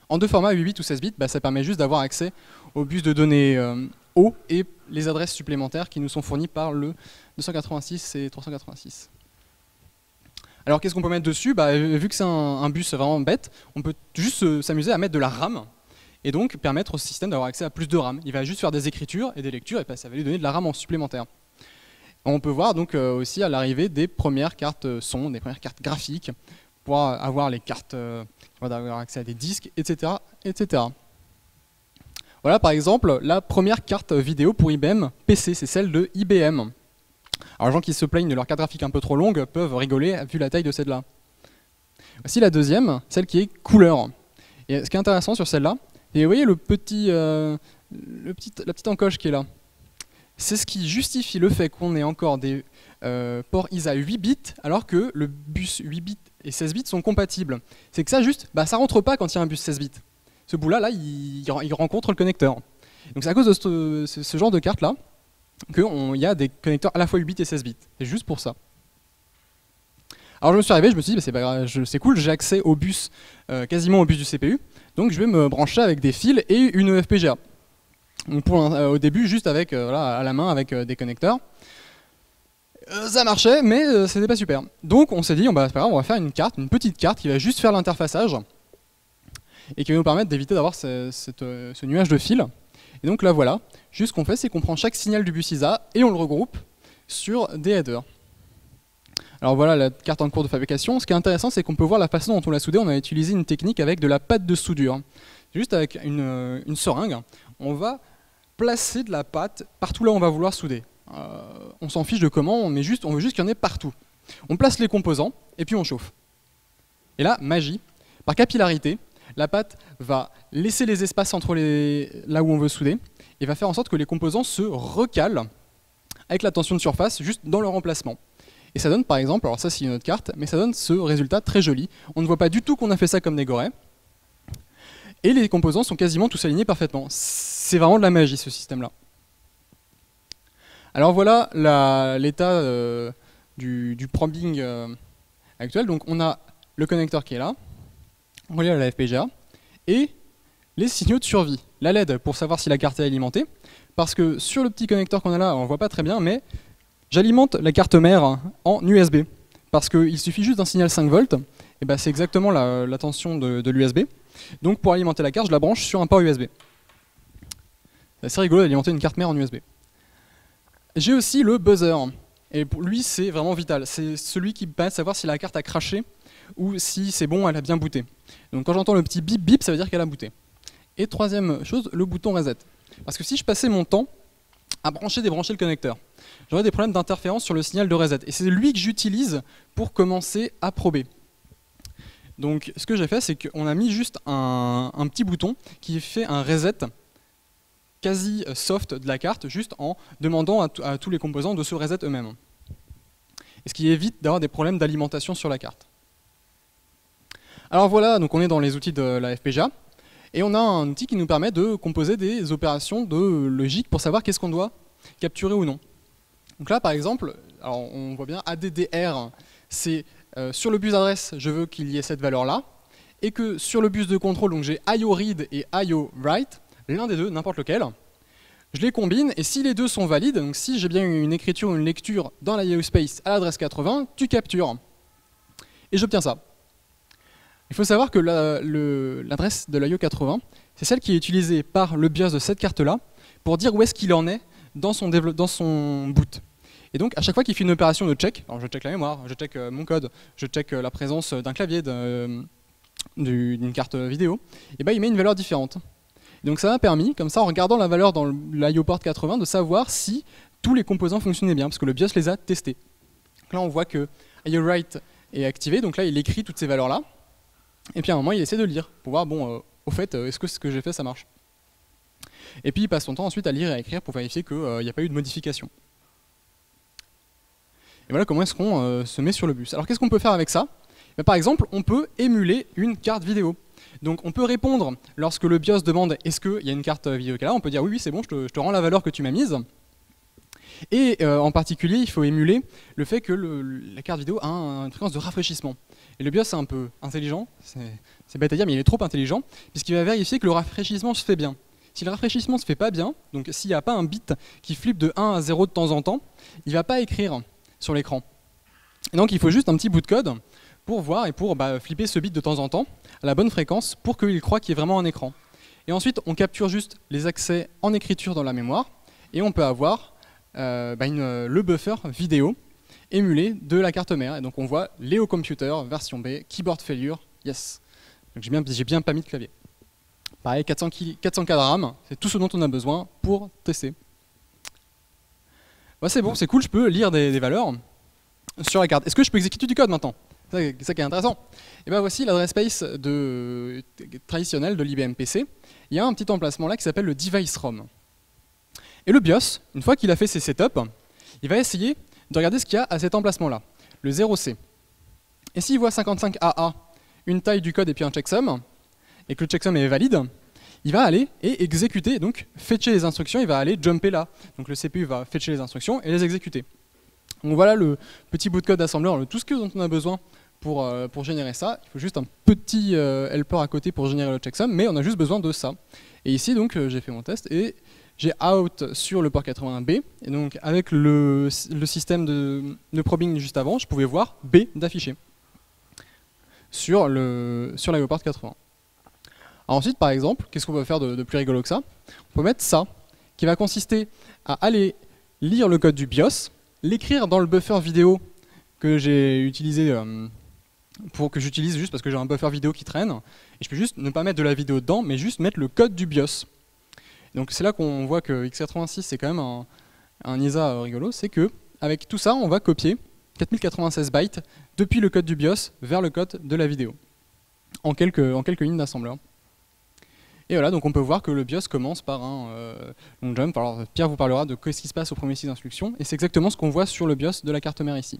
En deux formats, 8 bits ou 16 bits, ça permet juste d'avoir accès au bus de données haut et les adresses supplémentaires qui nous sont fournies par le 286 et 386. Alors qu'est-ce qu'on peut mettre dessus? Vu que c'est un bus vraiment bête, on peut juste s'amuser à mettre de la RAM et donc permettre au système d'avoir accès à plus de RAM. Il va juste faire des écritures et des lectures et ça va lui donner de la RAM en supplémentaire. On peut voir donc aussi à l'arrivée des premières cartes son, des premières cartes graphiques, pour avoir les cartes, avoir accès à des disques, etc., etc. Voilà par exemple la première carte vidéo pour IBM PC, c'est celle de IBM. Alors les gens qui se plaignent de leur carte graphique un peu trop longue peuvent rigoler vu la taille de celle-là. Voici la deuxième, celle qui est couleur. Et ce qui est intéressant sur celle-là, et vous voyez la petite encoche qui est là. c'est ce qui justifie le fait qu'on ait encore des ports ISA 8 bits, alors que le bus 8 bits et 16 bits sont compatibles. C'est que ça, juste, bah, ça rentre pas quand il y a un bus 16 bits. Ce bout-là, là, il rencontre le connecteur. Donc c'est à cause de ce genre de carte-là qu'il y a des connecteurs à la fois 8 bits et 16 bits. C'est juste pour ça. Alors je me suis arrivé, je me suis dit, bah, c'est cool, j'ai accès au bus, quasiment au bus du CPU, donc je vais me brancher avec des fils et une FPGA. Donc au début, juste avec, voilà, à la main, avec des connecteurs. Ça marchait, mais c'était pas super. Donc on s'est dit, bah, c'est pas grave, on va faire une petite carte qui va juste faire l'interfaçage et qui va nous permettre d'éviter d'avoir ce nuage de fils. Et donc là voilà, juste ce qu'on fait, c'est qu'on prend chaque signal du bus ISA et on le regroupe sur des headers. Alors voilà la carte en cours de fabrication. Ce qui est intéressant, c'est qu'on peut voir la façon dont on l'a soudée. On a utilisé une technique avec de la pâte de soudure. Juste avec une seringue, on va placer de la pâte partout là où on va vouloir souder. On s'en fiche de comment, on veut juste qu'il y en ait partout. On place les composants et puis on chauffe. Et là, magie, par capillarité, la pâte va laisser les espaces entre là où on veut souder et va faire en sorte que les composants se recalent avec la tension de surface juste dans leur emplacement. Et ça donne par exemple, alors ça c'est une autre carte, mais ça donne ce résultat très joli. On ne voit pas du tout qu'on a fait ça comme des gorées. Et les composants sont quasiment tous alignés parfaitement. C'est vraiment de la magie ce système-là. Alors voilà l'état du probing actuel. Donc on a le connecteur qui est là, relié à la FPGA, et les signaux de survie. La LED pour savoir si la carte est alimentée, parce que sur le petit connecteur qu'on a là, on ne voit pas très bien, mais j'alimente la carte mère en USB, parce qu'il suffit juste d'un signal 5 volts, et ben c'est exactement la tension de l'USB. Donc pour alimenter la carte, je la branche sur un port USB. C'est assez rigolo d'alimenter une carte mère en USB. J'ai aussi le buzzer, et pour lui c'est vraiment vital. C'est celui qui me permet de savoir si la carte a craché ou si c'est bon, elle a bien booté. Donc quand j'entends le petit bip bip, ça veut dire qu'elle a booté. Et troisième chose, le bouton reset. Parce que si je passais mon temps à brancher et débrancher le connecteur, j'aurais des problèmes d'interférence sur le signal de reset. Et c'est lui que j'utilise pour commencer à prober. Donc ce que j'ai fait, c'est qu'on a mis juste un petit bouton qui fait un reset quasi soft de la carte, juste en demandant à tous les composants de se reset eux-mêmes. Et ce qui évite d'avoir des problèmes d'alimentation sur la carte. Alors voilà, donc on est dans les outils de la FPGA, et on a un outil qui nous permet de composer des opérations de logique pour savoir qu'est-ce qu'on doit capturer ou non. Donc là par exemple, alors on voit bien ADDR, c'est sur le bus d'adresse, je veux qu'il y ait cette valeur-là, et que sur le bus de contrôle, donc j'ai IO read et IO write, l'un des deux, n'importe lequel, je les combine, et si les deux sont valides, donc si j'ai bien une écriture ou une lecture dans la IO space à l'adresse 80, tu captures. Et j'obtiens ça. Il faut savoir que l'adresse de l'IO 80, c'est celle qui est utilisée par le BIOS de cette carte-là pour dire où est-ce qu'il en est dans son boot. Et donc, à chaque fois qu'il fait une opération de check, alors je check la mémoire, je check mon code, je check la présence d'un clavier, d'une carte vidéo, et ben, il met une valeur différente. Et donc ça m'a permis, comme ça, en regardant la valeur dans l'IO port 80, de savoir si tous les composants fonctionnaient bien, parce que le BIOS les a testés. Donc là, on voit que IO write est activé, donc là, il écrit toutes ces valeurs-là. Et puis à un moment, il essaie de lire, pour voir, bon, au fait, est-ce que ce que j'ai fait, ça marche? Et puis il passe son temps ensuite à lire et à écrire pour vérifier qu'il n'y a pas eu de modification. Et voilà comment est-ce qu'on se met sur le bus. Alors qu'est-ce qu'on peut faire avec ça? Par exemple, on peut émuler une carte vidéo. Donc on peut répondre lorsque le BIOS demande est-ce qu'il y a une carte vidéo qui est là, on peut dire oui, oui, c'est bon, je te rends la valeur que tu m'as mise. Et en particulier, il faut émuler le fait que la carte vidéo a une fréquence de rafraîchissement. Et le BIOS est un peu intelligent, c'est bête à dire, mais il est trop intelligent, puisqu'il va vérifier que le rafraîchissement se fait bien. Si le rafraîchissement se fait pas bien, donc s'il n'y a pas un bit qui flippe de 1 à 0 de temps en temps, il ne va pas écrire sur l'écran. Et donc il faut juste un petit bout de code pour voir et pour flipper ce bit de temps en temps à la bonne fréquence pour qu'il croit qu'il y ait vraiment un écran. Et ensuite, on capture juste les accès en écriture dans la mémoire et on peut avoir le buffer vidéo émulé de la carte mère. Et donc on voit Leo Computer, version B, keyboard failure, yes. Donc j'ai bien pas mis de clavier. Pareil, 400K de RAM, c'est tout ce dont on a besoin pour tester. C'est bon, c'est cool, je peux lire des valeurs sur la carte. Est-ce que je peux exécuter du code maintenant? C'est ça qui est intéressant. Et bien voici l'adresse space traditionnelle de l'IBM PC. Il y a un petit emplacement là qui s'appelle le device ROM. Et le BIOS, une fois qu'il a fait ses setups, il va essayer de regarder ce qu'il y a à cet emplacement-là, le 0C. Et s'il voit 55AA, une taille du code et puis un checksum, et que le checksum est valide, il va aller et exécuter, donc fetcher les instructions, il va aller jumper là. Donc le CPU va fetcher les instructions et les exécuter. Donc voilà le petit bout de code d'assembleur, tout ce dont on a besoin pour générer ça. Il faut juste un petit helper à côté pour générer le checksum, mais on a juste besoin de ça. Et ici, donc, j'ai fait mon test et j'ai out sur le port 81B. Et donc, avec le système de probing juste avant, je pouvais voir B d'afficher sur l'aéroport 80. Alors ensuite, par exemple, qu'est-ce qu'on peut faire de plus rigolo que ça? On peut mettre ça, qui va consister à aller lire le code du BIOS, l'écrire dans le buffer vidéo que j'ai utilisé que j'utilise juste parce que j'ai un buffer vidéo qui traîne, et je peux juste ne pas mettre de la vidéo dedans, mais juste mettre le code du BIOS. Donc c'est là qu'on voit que x86 c'est quand même un ISA rigolo, c'est que avec tout ça on va copier 4096 bytes depuis le code du BIOS vers le code de la vidéo, en quelques lignes d'assembleur. Et voilà, donc on peut voir que le BIOS commence par un long jump. Alors Pierre vous parlera de ce qui se passe au premier cycle d'instruction, et c'est exactement ce qu'on voit sur le BIOS de la carte mère ici.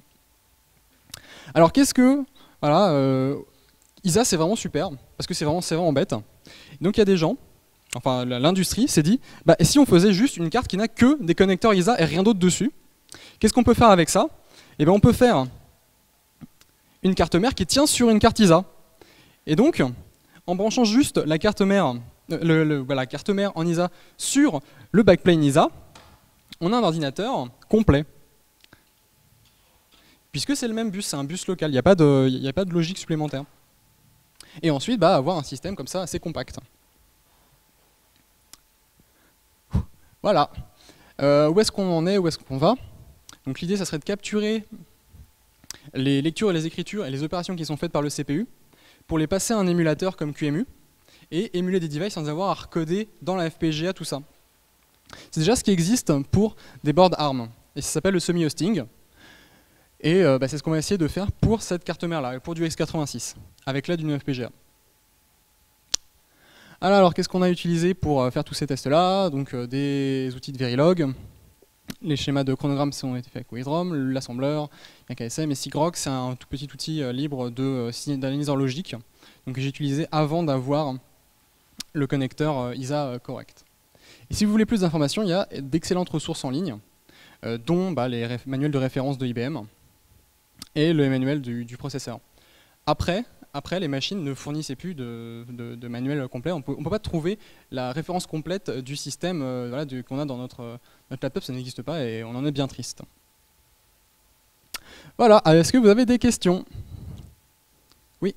Alors qu'est-ce que... Voilà, ISA c'est vraiment super, parce que c'est vraiment bête. Donc il y a des gens, enfin l'industrie s'est dit, bah, et si on faisait juste une carte qui n'a que des connecteurs ISA et rien d'autre dessus, qu'est-ce qu'on peut faire avec ça? Eh bien on peut faire une carte mère qui tient sur une carte ISA. Et donc, en branchant juste la carte mère, voilà, carte mère en ISA sur le backplane ISA, on a un ordinateur complet. Puisque c'est le même bus, c'est un bus local, il n'y a pas de logique supplémentaire. Et ensuite, bah, avoir un système comme ça assez compact. Voilà. Où est-ce qu'on en est, où est-ce qu'on va? Donc l'idée, ça serait de capturer les lectures et les écritures et les opérations qui sont faites par le CPU pour les passer à un émulateur comme QEMU et émuler des devices sans avoir à recoder dans la FPGA tout ça. C'est déjà ce qui existe pour des boards ARM, et ça s'appelle le semi-hosting. Et bah, c'est ce qu'on va essayer de faire pour cette carte mère-là, pour du x86, avec l'aide d'une FPGA. Alors qu'est-ce qu'on a utilisé pour faire tous ces tests-là? Donc des outils de Verilog, les schémas de chronogramme ont été faits avec Waverom, l'assembleur, un KSM, et Sigrok, c'est un tout petit outil libre d'analyseur logique, donc que j'ai utilisé avant d'avoir le connecteur ISA correct. Et si vous voulez plus d'informations, il y a d'excellentes ressources en ligne, dont bah, les manuels de référence de IBM, et le manuel du processeur. Après, les machines ne fournissaient plus de manuel complet. On peut pas trouver la référence complète du système voilà, qu'on a dans notre laptop, ça n'existe pas et on en est bien triste. Voilà, est-ce que vous avez des questions? Oui.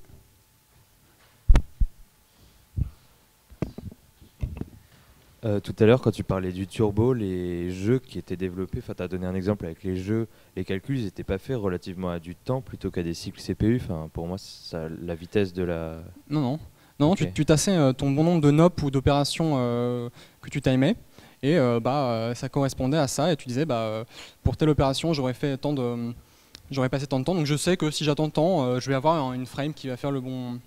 Tout à l'heure, quand tu parlais du turbo, les jeux qui étaient développés, enfin, tu as donné un exemple avec les jeux, les calculs, ils n'étaient pas faits relativement à du temps plutôt qu'à des cycles CPU. Enfin, pour moi, ça, la vitesse de la... Non. Okay. Tu tassais ton bon nombre de NOP ou d'opérations que tu timais, et ça correspondait à ça, et tu disais, pour telle opération, j'aurais passé tant de temps, donc je sais que si j'attends tant, je vais avoir une frame qui va faire le bon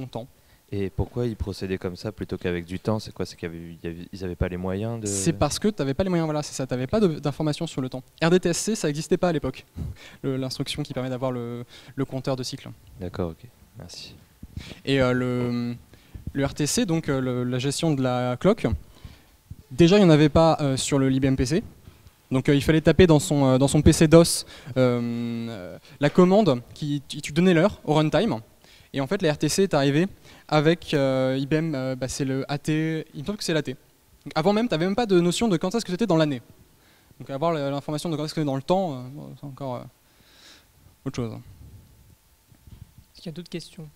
temps. Et pourquoi ils procédaient comme ça plutôt qu'avec du temps? C'est quoi? C'est qu'ils n'avaient pas les moyens de... C'est parce que tu n'avais pas les moyens, voilà, c'est ça, tu n'avais pas d'informations sur le temps. RDTSC, ça n'existait pas à l'époque, l'instruction qui permet d'avoir le compteur de cycle. D'accord, ok, merci. Et le RTC, donc la gestion de la clock, déjà il n'y en avait pas sur le IBM PC. Donc il fallait taper dans son PC DOS la commande qui tu donnais l'heure au runtime. Et en fait, la RTC est arrivée avec IBM, c'est le AT, il me semble que c'est l'AT. Avant même, tu n'avais même pas de notion de quand est-ce que c'était dans l'année. Donc avoir l'information de quand est-ce que c'était dans le temps, c'est encore autre chose. Est-ce qu'il y a d'autres questions?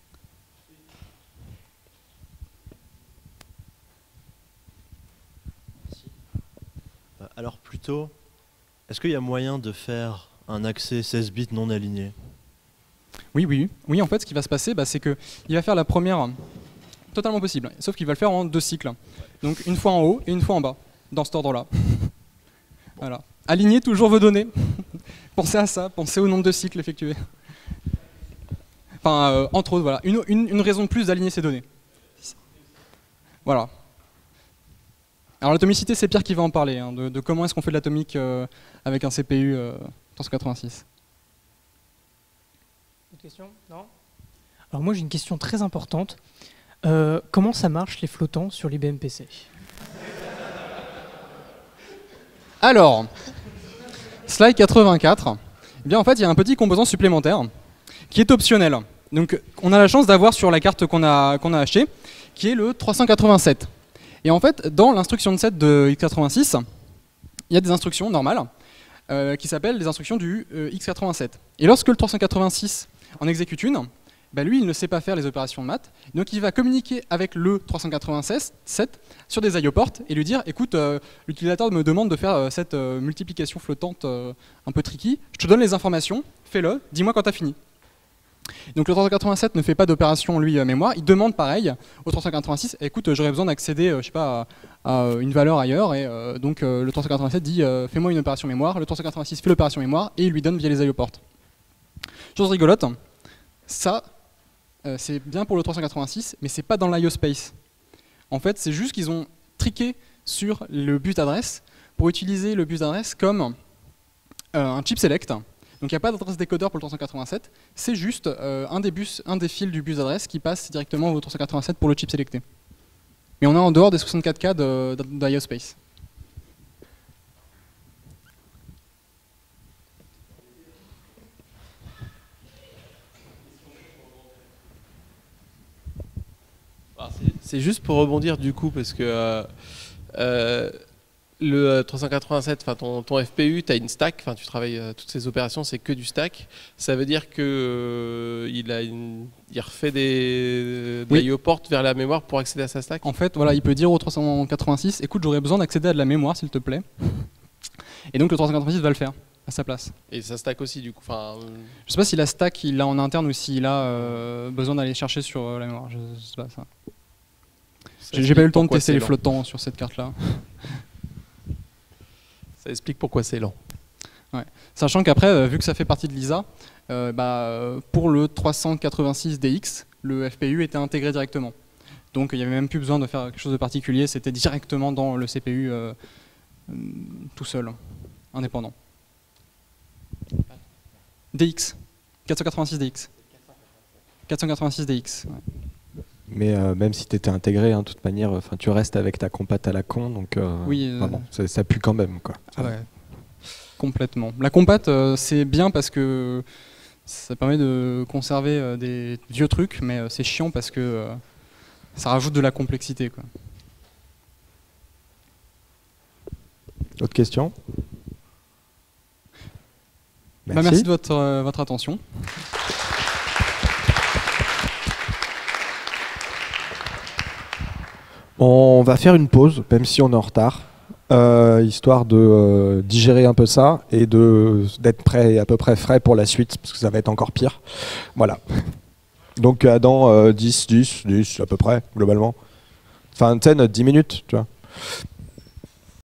Alors plutôt, est-ce qu'il y a moyen de faire un accès 16 bits non aligné? Oui, en fait, ce qui va se passer, c'est qu'il va faire la première totalement possible, sauf qu'il va le faire en 2 cycles. Donc une fois en haut et une fois en bas, dans cet ordre-là. Voilà. Aligner toujours vos données. Pensez à ça, pensez au nombre de cycles effectués. Enfin, entre autres, voilà. Une raison de plus d'aligner ces données. Voilà. Alors l'atomicité, c'est Pierre qui va en parler, hein, de comment est-ce qu'on fait de l'atomique avec un CPU 386. Autre question? Non? Alors moi j'ai une question très importante. Comment ça marche les flottants sur l'IBM PC? Alors, slide 84, eh bien en fait il y a un petit composant supplémentaire qui est optionnel. Donc on a la chance d'avoir sur la carte qu'on a achetée, qui est le 387. Et en fait, dans l'instruction de set de x86, il y a des instructions normales qui s'appellent les instructions du x87. Et lorsque le 386 en exécute une, bah lui il ne sait pas faire les opérations de maths, donc il va communiquer avec le 387 sur des IO ports et lui dire écoute, l'utilisateur me demande de faire cette multiplication flottante un peu tricky, je te donne les informations, fais-le, dis-moi quand tu as fini. Donc le 387 ne fait pas d'opération lui mémoire, il demande pareil au 386 écoute, j'aurais besoin d'accéder je sais pas, à une valeur ailleurs, et donc le 387 dit fais-moi une opération mémoire, le 386 fait l'opération mémoire et il lui donne via les IO ports. Chose rigolote, ça c'est bien pour le 386, mais c'est pas dans l'IO space. En fait, c'est juste qu'ils ont triqué sur le bus d'adresse pour utiliser le bus d'adresse comme un chip select. Donc il n'y a pas d'adresse décodeur pour le 387, c'est juste un des fils du bus d'adresse qui passe directement au 387 pour le chip sélecté. Mais on est en dehors des 64K d'IO space. C'est juste pour rebondir du coup, parce que le 387, ton FPU, tu as une stack, tu travailles toutes ces opérations, c'est que du stack. Ça veut dire que il refait des IO ports vers la mémoire pour accéder à sa stack. En fait, voilà, il peut dire au 386, écoute, j'aurais besoin d'accéder à de la mémoire, s'il te plaît. Et donc le 386 va le faire à sa place. Et ça stack aussi, du coup. Je sais pas si la stack il l'a en interne ou s'il a besoin d'aller chercher sur la mémoire. Je sais pas ça. J'ai pas eu le temps de tester les flottants sur cette carte-là. Ça explique pourquoi c'est lent. Ouais. Sachant qu'après, vu que ça fait partie de l'ISA, pour le 386DX, le FPU était intégré directement. Donc il n'y avait même plus besoin de faire quelque chose de particulier, c'était directement dans le CPU tout seul, indépendant. DX, 486DX. 486DX. Ouais. Mais même si tu étais intégré, de toute manière, tu restes avec ta compat à la con, donc oui, ça pue quand même, quoi. Ah ouais, complètement. La compat, c'est bien parce que ça permet de conserver des vieux trucs, mais c'est chiant parce que ça rajoute de la complexité, quoi. Autre question? Merci de votre attention. On va faire une pause, même si on est en retard, histoire de digérer un peu ça et d'être prêt, à peu près frais pour la suite, parce que ça va être encore pire. Voilà. Donc dans 10 à peu près, globalement. Enfin, 10 minutes, tu vois.